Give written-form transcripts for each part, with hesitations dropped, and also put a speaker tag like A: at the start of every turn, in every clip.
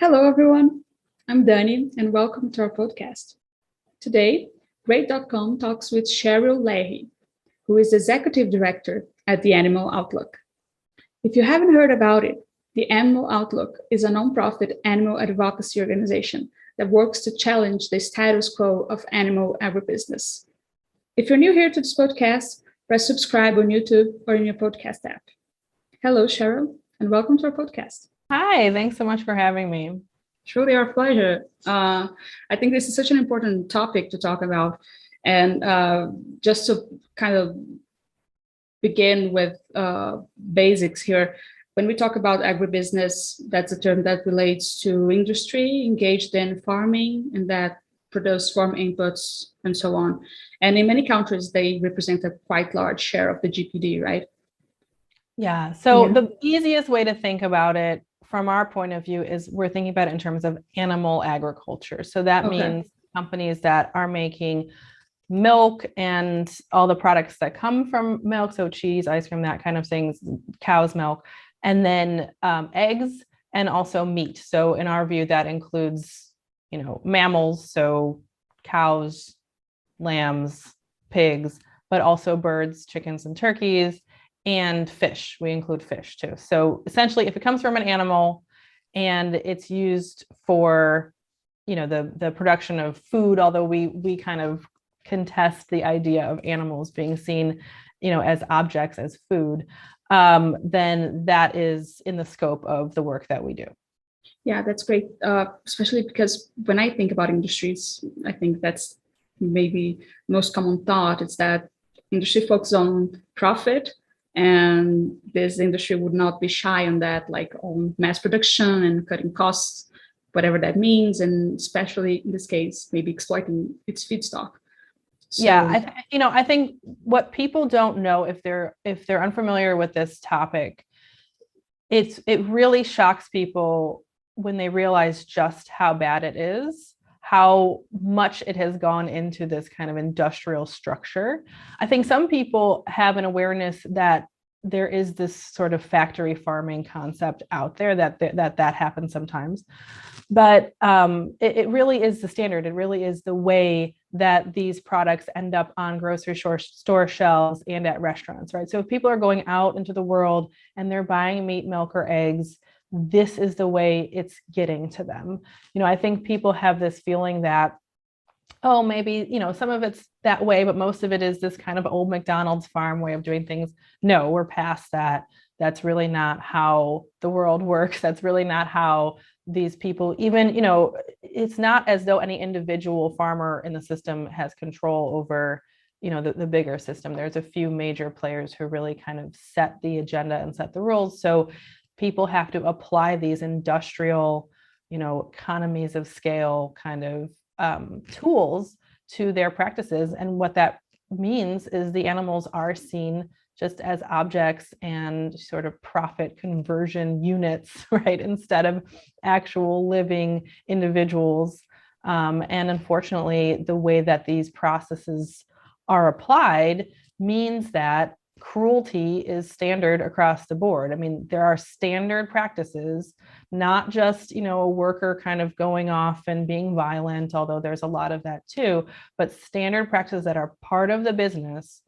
A: Hello, everyone. I'm Dani, and welcome to our podcast. Today, Great.com talks with Cheryl Leahy, who is Executive Director at the Animal Outlook. If you haven't heard about it, the Animal Outlook is a nonprofit animal advocacy organization that works to challenge the status quo of animal agribusiness. If you're new here to this podcast, press subscribe on YouTube or in your podcast app. Hello, Cheryl, and welcome to our podcast.
B: Hi, thanks so much for having me.
A: Truly our pleasure. I think this is such an important topic to talk about. And just to kind of begin with basics here, when we talk about agribusiness, that's a term that relates to industry engaged in farming and that produce farm inputs and so on. And in many countries, they represent a quite large share of the GPD, right?
B: Yeah, so the easiest way to think about it from our point of view is we're thinking about it in terms of animal agriculture. So that means companies that are making milk and all the products that come from milk, so cheese, ice cream, that kind of things, cow's milk, and then eggs and also meat. So in our view, that includes, mammals, so cows, lambs, pigs, but also birds, chickens, and turkeys, and fish. We include fish too. So essentially, if it comes from an animal and it's used for, the production of food, although we kind of contest the idea of animals being seen, as objects, as food, then that is in the scope of the work that we do.
A: Yeah, that's great. Especially because when I think about industries, I think that's maybe most common thought is that industry focuses on profit. And this industry would not be shy on that, like on mass production and cutting costs, whatever that means, and especially in this case, maybe exploiting its feedstock.
B: So, yeah, I think what people don't know if they're unfamiliar with this topic, it really shocks people when they realize just how bad it is, how much it has gone into this kind of industrial structure. I think some people have an awareness that there is this sort of factory farming concept out there that happens sometimes, but it really is the standard. It really is the way that these products end up on grocery store shelves and at restaurants, right? So if people are going out into the world and they're buying meat, milk, or eggs, this is the way it's getting to them. I think people have this feeling that, oh, maybe, some of it's that way, but most of it is this kind of old McDonald's farm way of doing things. No, we're past that. That's really not how the world works. That's really not how these people even, it's not as though any individual farmer in the system has control over, the bigger system. There's a few major players who really kind of set the agenda and set the rules. So people have to apply these industrial, economies of scale kind of tools to their practices. And what that means is the animals are seen just as objects and sort of profit conversion units, right? Instead of actual living individuals. And unfortunately, the way that these processes are applied means that cruelty is standard across the board. I mean, there are standard practices, not just, a worker kind of going off and being violent, although there's a lot of that too, but standard practices that are part of the business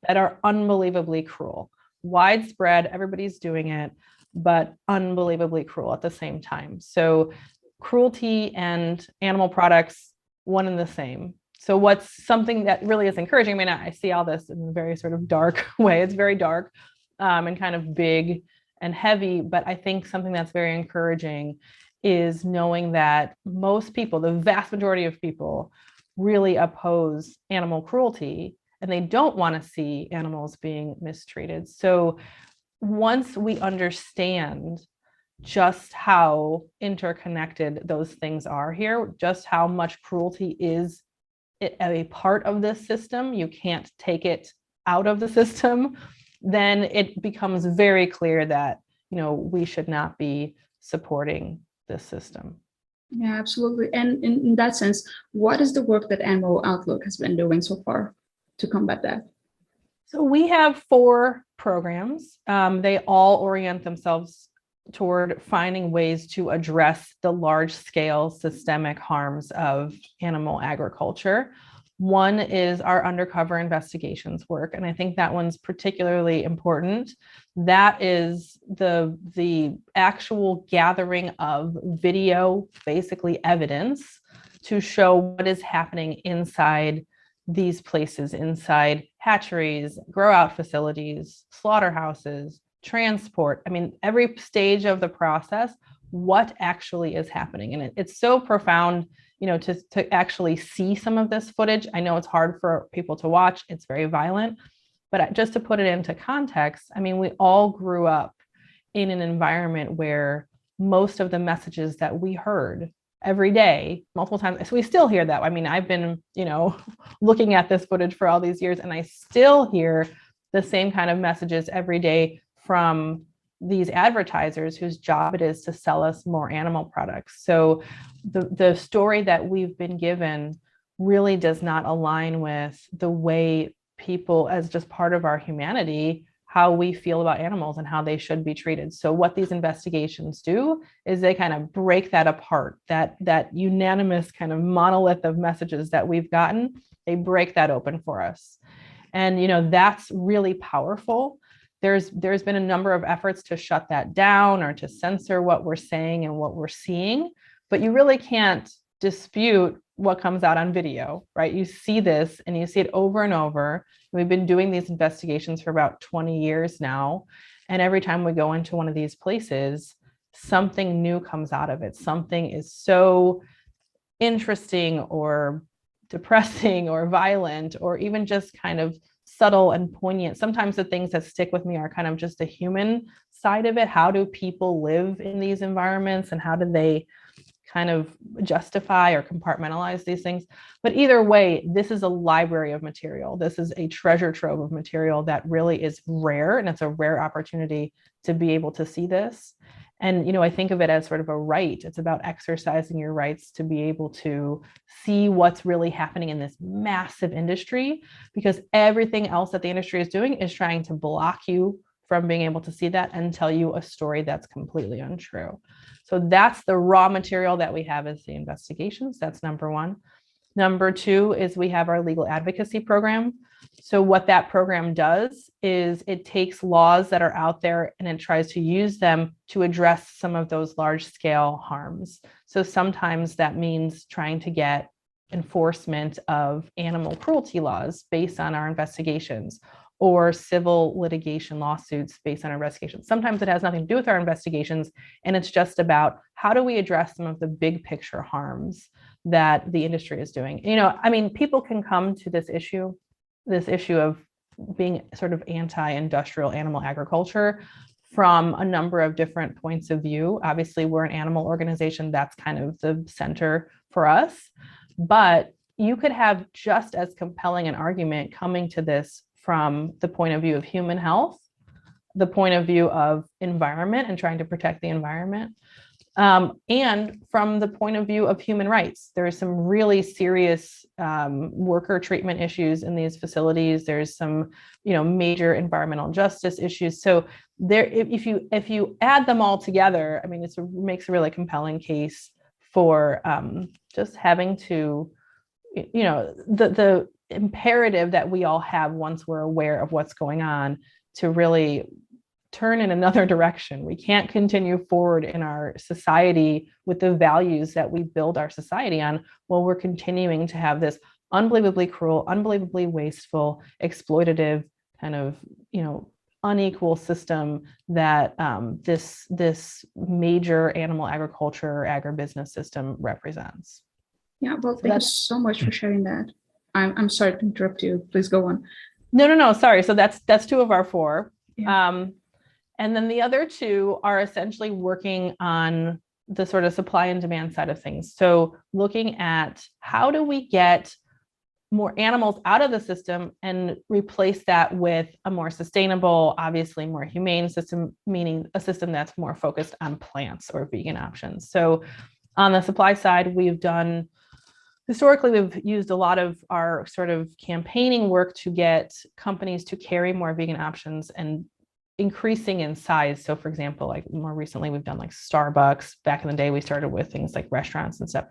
B: that are unbelievably cruel, widespread, everybody's doing it, but unbelievably cruel at the same time. So cruelty and animal products, one and the same. So what's something that really is encouraging, I mean, I see all this in a very sort of dark way. It's very dark and kind of big and heavy, but I think something that's very encouraging is knowing that most people, the vast majority of people, really oppose animal cruelty and they don't want to see animals being mistreated. So once we understand just how interconnected those things are here, just how much cruelty is a part of this system, you can't take it out of the system, then it becomes very clear that, we should not be supporting this system.
A: Yeah, absolutely. And in that sense, what is the work that Animal Outlook has been doing so far to combat that?
B: So we have 4 programs. They all orient themselves toward finding ways to address the large-scale systemic harms of animal agriculture. One is our undercover investigations work, and I think that one's particularly important. That is the actual gathering of video, basically evidence, to show what is happening inside these places, inside hatcheries, grow out facilities, slaughterhouses, transport. I mean, every stage of the process, what actually is happening. And it's so profound, to actually see some of this footage. I know it's hard for people to watch. It's very violent, but just to put it into context, I mean, we all grew up in an environment where most of the messages that we heard every day, multiple times, so we still hear that. I mean, I've been, looking at this footage for all these years, and I still hear the same kind of messages every day from these advertisers whose job it is to sell us more animal products. So the story that we've been given really does not align with the way people, as just part of our humanity, how we feel about animals and how they should be treated. So what these investigations do is they kind of break that apart, that unanimous kind of monolith of messages that we've gotten, they break that open for us. And that's really powerful. There's been a number of efforts to shut that down or to censor what we're saying and what we're seeing, but you really can't dispute what comes out on video, right? You see this and you see it over and over. We've been doing these investigations for about 20 years now. And every time we go into one of these places, something new comes out of it. Something is so interesting or depressing or violent or even just kind of subtle and poignant. Sometimes the things that stick with me are kind of just the human side of it. How do people live in these environments and how do they kind of justify or compartmentalize these things? But either way, this is a library of material. This is a treasure trove of material that really is rare, and it's a rare opportunity to be able to see this. And, I think of it as sort of a right. It's about exercising your rights to be able to see what's really happening in this massive industry, because everything else that the industry is doing is trying to block you from being able to see that and tell you a story that's completely untrue. So that's the raw material that we have as the investigations. That's number one. Number two is we have our legal advocacy program. So what that program does is it takes laws that are out there and it tries to use them to address some of those large scale harms. So sometimes that means trying to get enforcement of animal cruelty laws based on our investigations, or civil litigation lawsuits based on our investigations. Sometimes it has nothing to do with our investigations, and it's just about how do we address some of the big picture harms that the industry is doing. People can come to this issue of being sort of anti-industrial animal agriculture from a number of different points of view. Obviously, we're an animal organization. That's kind of the center for us. But you could have just as compelling an argument coming to this from the point of view of human health, the point of view of environment and trying to protect the environment, and from the point of view of human rights. There are some really serious worker treatment issues in these facilities. There's some, major environmental justice issues. So there, if you add them all together, it makes a really compelling case for just having to, the imperative that we all have once we're aware of what's going on to really turn in another direction. We can't continue forward in our society with the values that we build our society on while we're continuing to have this unbelievably cruel, unbelievably wasteful, exploitative kind of, unequal system that this major animal agriculture, agribusiness system represents.
A: Yeah, well, thank you so much for sharing that. I'm sorry to interrupt you. Please go on.
B: No, sorry. So that's two of our four.
A: Yeah.
B: And then the other two are essentially working on the sort of supply and demand side of things. So looking at how do we get more animals out of the system and replace that with a more sustainable, obviously more humane system, meaning a system that's more focused on plants or vegan options. So on the supply side, historically, we've used a lot of our sort of campaigning work to get companies to carry more vegan options and increasing in size. So for example, like more recently, we've done like Starbucks. Back in the day, we started with things like restaurants and stuff.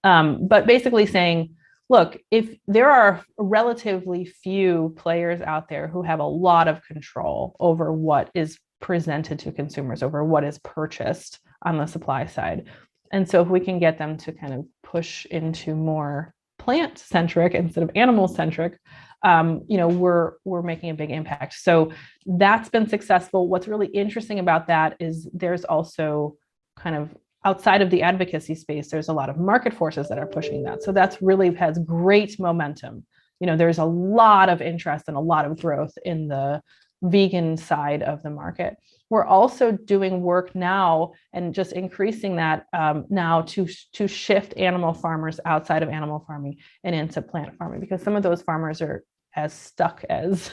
B: But basically saying, look, if there are relatively few players out there who have a lot of control over what is presented to consumers, over what is purchased on the supply side. And so if we can get them to kind of push into more plant-centric instead of animal-centric, we're making a big impact. So that's been successful. What's really interesting about that is there's also kind of outside of the advocacy space, there's a lot of market forces that are pushing that. So that's really has great momentum. There's a lot of interest and a lot of growth in the vegan side of the market. We're also doing work now and just increasing that now to shift animal farmers outside of animal farming and into plant farming, because some of those farmers are as stuck as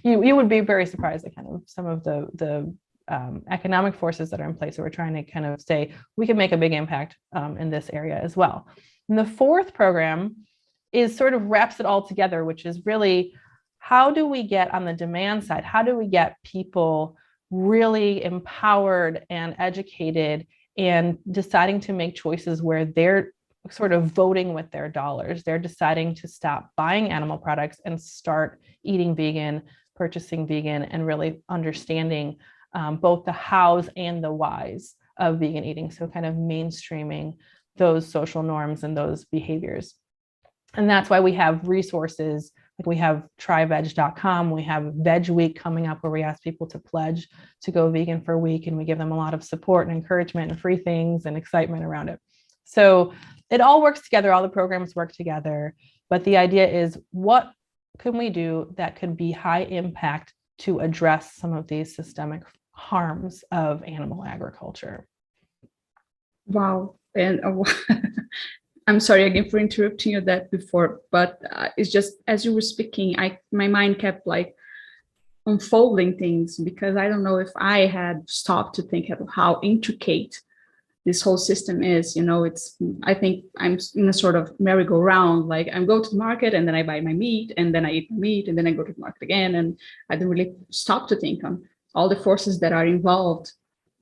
B: you would be very surprised at kind of some of the economic forces that are in place. So we're trying to kind of say we can make a big impact in this area as well. And the fourth program is sort of wraps it all together, which is really how do we get on the demand side? How do we get people really empowered and educated and deciding to make choices where they're sort of voting with their dollars? They're deciding to stop buying animal products and start eating vegan, purchasing vegan, and really understanding both the hows and the whys of vegan eating. So kind of mainstreaming those social norms and those behaviors. And that's why we have resources, like we have tryveg.com, we have Veg Week coming up where we ask people to pledge to go vegan for a week, and we give them a lot of support and encouragement and free things and excitement around it. So it all works together, all the programs work together, but the idea is what can we do that could be high impact to address some of these systemic harms of animal agriculture.
A: Wow. And I'm sorry again for interrupting you that before, but it's just as you were speaking, my mind kept like unfolding things, because I don't know if I had stopped to think of how intricate this whole system is. I think I'm in a sort of merry-go-round, like I go to the market and then I buy my meat and then I eat my meat and then I go to the market again. And I don't really stop to think on all the forces that are involved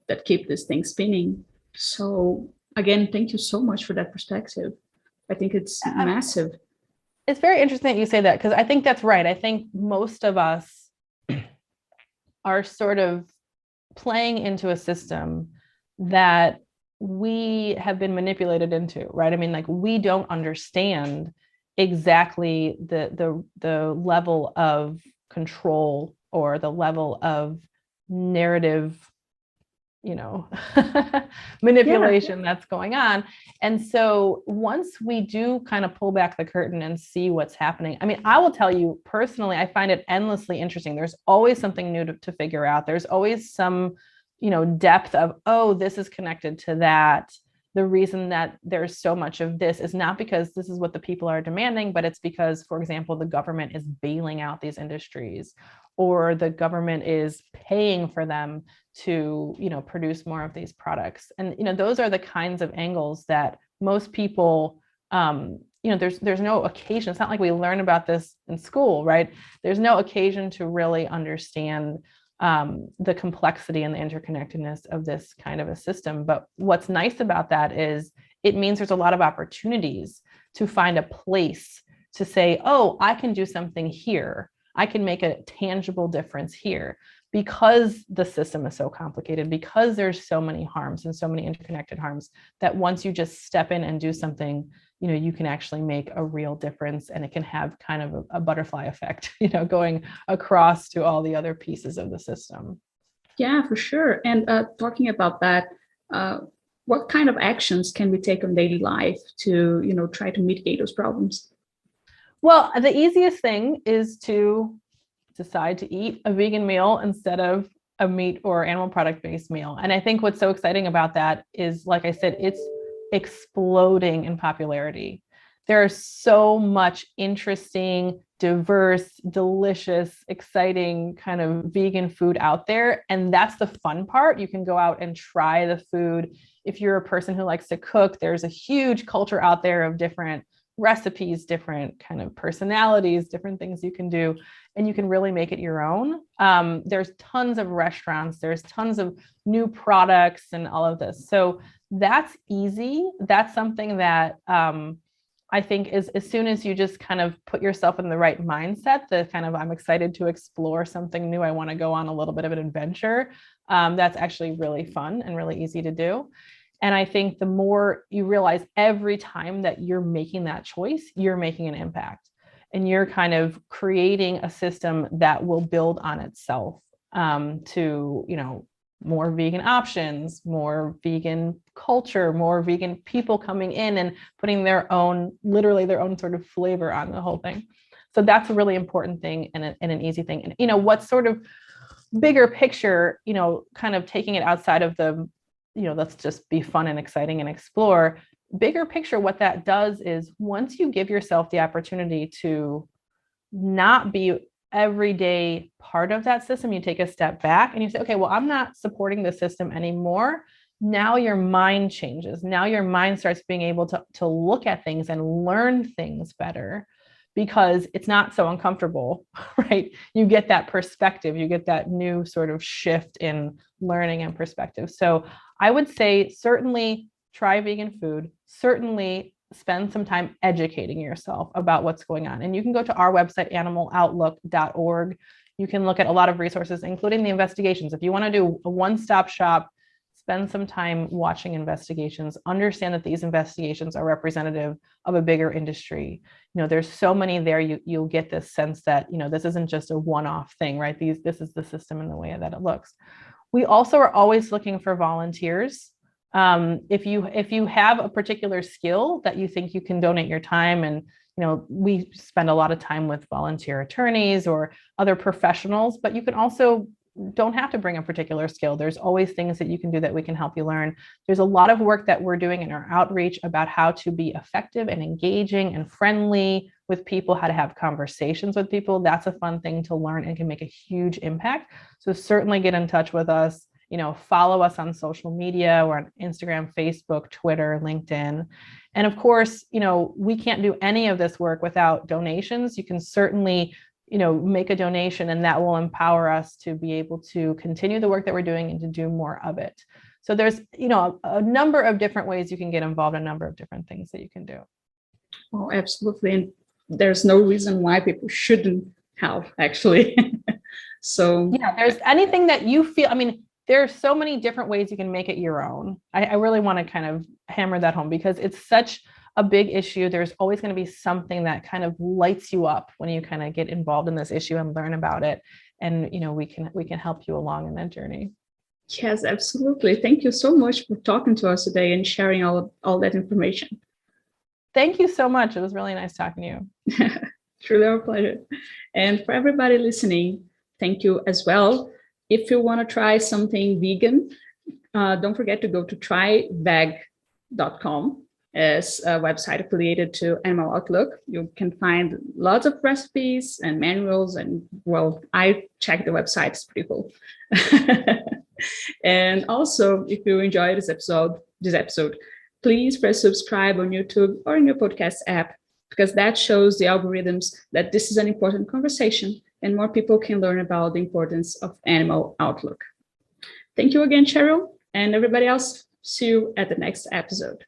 A: that keep this thing spinning. So again, thank you so much for that perspective. I think it's massive.
B: It's very interesting that you say that, because I think that's right. I think most of us are sort of playing into a system that we have been manipulated into, right? I mean, like we don't understand exactly the level of control or the level of narrative, manipulation that's going on. And so once we do kind of pull back the curtain and see what's happening, I mean, I will tell you personally, I find it endlessly interesting. There's always something new to figure out. There's always some depth of, oh, this is connected to that. The reason that there's so much of this is not because this is what the people are demanding, but it's because, for example, the government is bailing out these industries, or the government is paying for them to, produce more of these products. And, those are the kinds of angles that most people, there's no occasion. It's not like we learn about this in school, right? There's no occasion to really understand the complexity and the interconnectedness of this kind of a system. But what's nice about that is it means there's a lot of opportunities to find a place to say, oh, I can do something here. I can make a tangible difference here, because the system is so complicated, because there's so many harms and so many interconnected harms, that once you just step in and do something, you can actually make a real difference, and it can have kind of a butterfly effect, going across to all the other pieces of the system.
A: Yeah, for sure. And talking about that, what kind of actions can we take on daily life to, try to mitigate those problems?
B: Well, the easiest thing is to decide to eat a vegan meal instead of a meat or animal product based meal. And I think what's so exciting about that is, like I said, it's exploding in popularity. There's so much interesting, diverse, delicious, exciting kind of vegan food out there. And that's the fun part. You can go out and try the food. If you're a person who likes to cook, there's a huge culture out there of different recipes, different kind of personalities, different things you can do, and you can really make it your own. There's tons of restaurants, there's tons of new products and all of this. So that's easy. That's something that I think is, as soon as you just kind of put yourself in the right mindset, the kind of, I'm excited to explore something new, I want to go on a little bit of an adventure. That's actually really fun and really easy to do. And I think the more you realize every time that you're making that choice, you're making an impact, and you're kind of creating a system that will build on itself, to, you know, more vegan options, more vegan culture, more vegan people coming in and putting their own, literally their own sort of flavor on the whole thing. So that's a really important thing, and an easy thing. And, you know, what's sort of bigger picture, you know, kind of taking it outside of the, you know, let's just be fun and exciting and explore. Bigger picture, what that does is, once you give yourself the opportunity to not be everyday part of that system, you take a step back and you say, okay, well, I'm not supporting the system anymore. Now your mind changes. Now your mind starts being able to look at things and learn things better, because it's not so uncomfortable, right? You get that perspective, you get that new sort of shift in learning and perspective. So I would say certainly try vegan food, certainly spend some time educating yourself about what's going on. And you can go to our website, animaloutlook.org. You can look at a lot of resources, including the investigations. If you want to do a one-stop shop, spend some time watching investigations, understand that these investigations are representative of a bigger industry. You know, there's so many there, you'll get this sense that, you know, this isn't just a one-off thing, right? This is the system in the way that it looks. We also are always looking for volunteers. If you have a particular skill that you think you can donate your time, and, you know, we spend a lot of time with volunteer attorneys or other professionals, but you can also don't have to bring a particular skill. There's always things that you can do that we can help you learn. There's a lot of work that we're doing in our outreach about how to be effective and engaging and friendly with people, how to have conversations with people. That's a fun thing to learn and can make a huge impact. So certainly get in touch with us. You know, follow us on social media. We're on Instagram, Facebook, Twitter, LinkedIn. And of course, you know, we can't do any of this work without donations. You can certainly, you know, make a donation, and that will empower us to be able to continue the work that we're doing and to do more of it. So there's, you know, a number of different ways you can get involved, a number of different things that you can do.
A: Oh, absolutely. And there's no reason why people shouldn't help, actually. So
B: yeah, there's anything that you feel, I mean, there are so many different ways you can make it your own. I really want to kind of hammer that home, because it's such a big issue. There's always going to be something that kind of lights you up when you kind of get involved in this issue and learn about it. And, you know, we can help you along in that journey.
A: Yes, absolutely. Thank you so much for talking to us today and sharing all that information.
B: Thank you so much. It was really nice talking to you.
A: Truly our pleasure. And for everybody listening, thank you as well. If you want to try something vegan, don't forget to go to tryveg.com. as a website affiliated to Animal Outlook. You can find lots of recipes and manuals, and, well, I checked the website, it's pretty cool. And also, if you enjoyed this episode, please press subscribe on YouTube or in your podcast app, because that shows the algorithms that this is an important conversation and more people can learn about the importance of Animal Outlook. Thank you again, Cheryl, and everybody else. See you at the next episode.